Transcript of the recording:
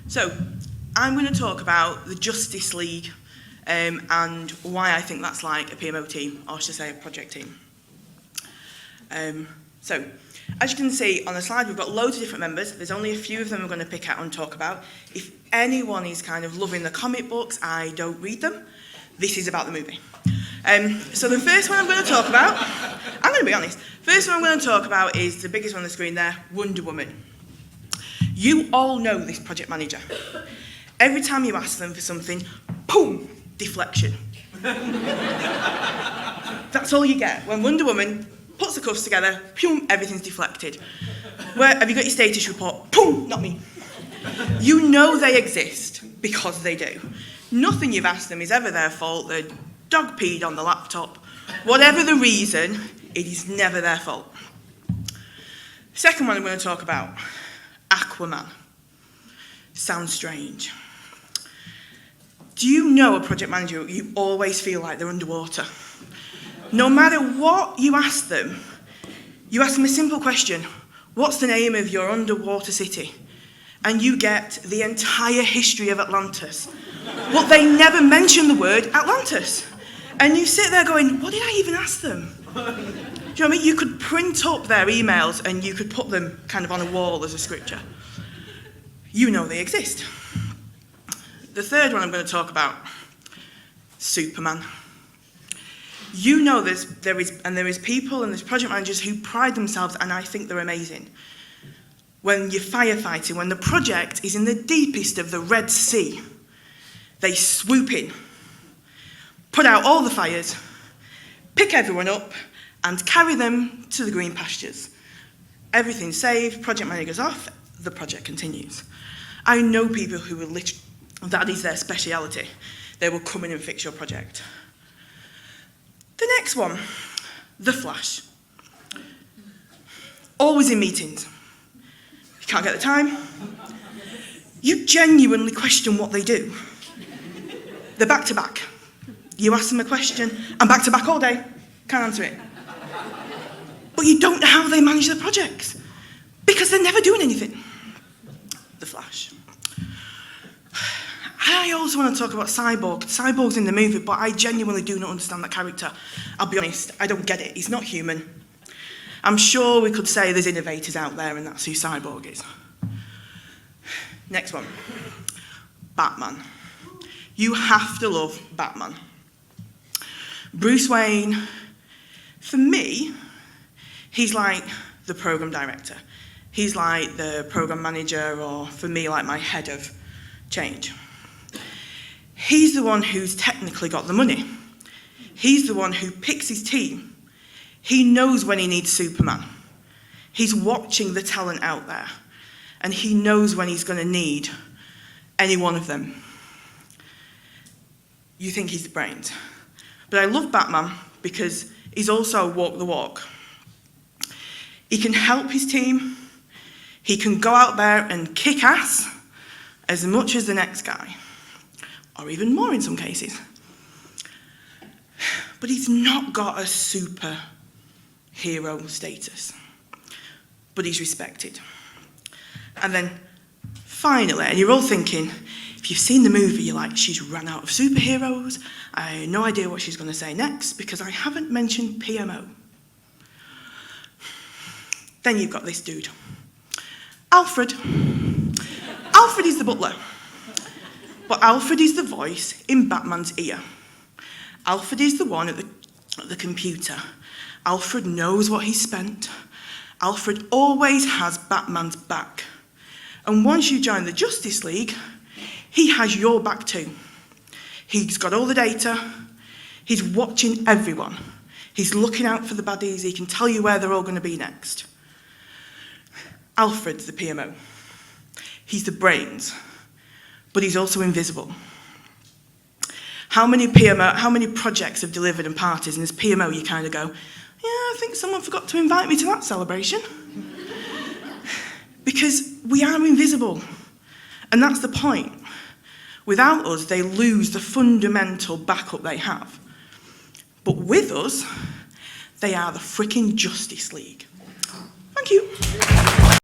So, I'm going to talk about the Justice League and why I think that's like a PMO team, or should I say a project team. So, as you can see on the slide, we've got loads of different members. There's only a few of them we're going to pick out and talk about. If anyone is kind of loving the comic books, I don't read them. This is about the movie. So the first one I'm going to talk about, I'm going to be honest, first one I'm going to talk about is the biggest one on the screen there, Wonderwoman. You all know this project manager. Every time you ask them for something, boom, deflection. That's all you get. When Wonder Woman puts the cuffs together, boom, everything's deflected. Where have you got your status report? Boom, not me. You know they exist because they do. Nothing you've asked them is ever their fault. The dog peed on the laptop. Whatever the reason, it is never their fault. Second one I'm going to talk about, Aquaman. Sounds strange. Do you know a project manager you always feel like they're underwater? No matter what you ask them a simple question, what's the name of your underwater city? And you get the entire history of Atlantis. But they never mention the word Atlantis. And you sit there going, what did I even ask them? Do you know what I mean? You could print up their emails and you could put them kind of on a wall as a scripture. You know they exist. The third one I'm going to talk about, Superman. You know there is people and there's project managers who pride themselves, and I think they're amazing. When you're firefighting, when the project is in the deepest of the Red Sea, they swoop in, put out all the fires, pick everyone up, and carry them to the green pastures. Everything's saved, project manager goes off, the project continues. I know people who will that is their speciality. They will come in and fix your project. The next one, the Flash. Always in meetings. You can't get the time. You genuinely question what they do. They're back to back. You ask them a question, I'm back to back all day. Can't answer it. But you don't know how they manage their projects because they're never doing anything. The Flash. I also want to talk about Cyborg. Cyborg's in the movie, but I genuinely do not understand that character. I'll be honest, I don't get it. He's not human. I'm sure we could say there's innovators out there and that's who Cyborg is. Next one. Batman. You have to love Batman. Bruce Wayne, for me, he's like the program director. He's like the program manager, or for me, like my head of change. He's the one who's technically got the money. He's the one who picks his team. He knows when he needs Superman. He's watching the talent out there, and he knows when he's going to need any one of them. You think he's the brains. But I love Batman because he's also walked the walk. He can help his team. He can go out there and kick ass as much as the next guy, or even more in some cases. But he's not got a superhero status, but he's respected. And then finally, and you're all thinking, if you've seen the movie, you're like, she's run out of superheroes. I have no idea what she's going to say next because I haven't mentioned PMO. Then you've got this dude, Alfred. Alfred is the butler, but Alfred is the voice in Batman's ear. Alfred is the one at the computer. Alfred knows what he's spent. Alfred always has Batman's back. And once you join the Justice League, he has your back too. He's got all the data. He's watching everyone. He's looking out for the baddies. He can tell you where they're all going to be next. Alfred's the PMO. He's the brains, but he's also invisible. How many projects have delivered and parties, and as PMO you kind of go, yeah, I think someone forgot to invite me to that celebration. Because we are invisible, and that's the point. Without us, they lose the fundamental backup they have. But with us, They are the freaking Justice League. Thank you.